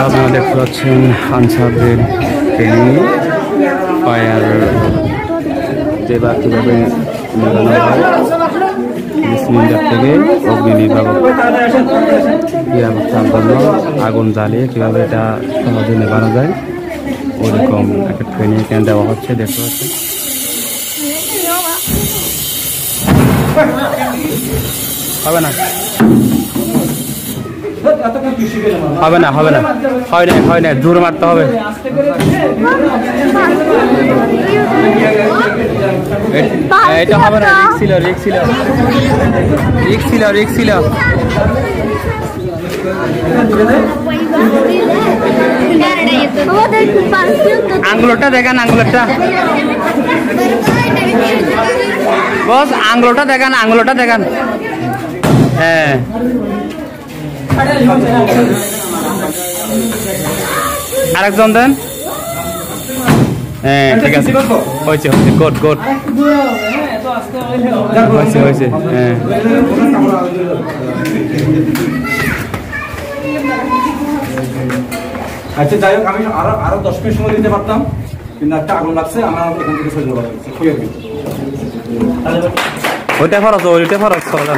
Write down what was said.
আপনারা দেখতে পাচ্ছেন আনসারদের ট্রেনিং ফায়ার যেবার কীভাবে লাগানো হয় সিলিন্ডার থেকে অগ্নি নির্বাপক নিরাপত্তার জন্য আগুন জ্বালিয়ে কীভাবে এটা সহজে নেভানো যায় ওইরকম একটা ট্রেনিং ক্যাম্প দেওয়া হচ্ছে দেখতে পাচ্ছি। হবে না হবে না হবে না হয় না জোর মারতে হবে। এটা হবে না, রিক্স ছিল আঙ্গুলটা দেখান বস, আঙ্গুলটা দেখান হ্যাঁ আরেকজন দেন। হ্যাঁ ঠিক আছে, হয়েছে গুড হয়েছে হ্যাঁ। আচ্ছা যাই হোক, আমি আরো 10 মিনিট সময় দিতে পারতাম, কিন্তু একটা আগুন লাগছে, আমার এখান থেকে চলে যাওয়া লাগছে। ওইটা খরচ করা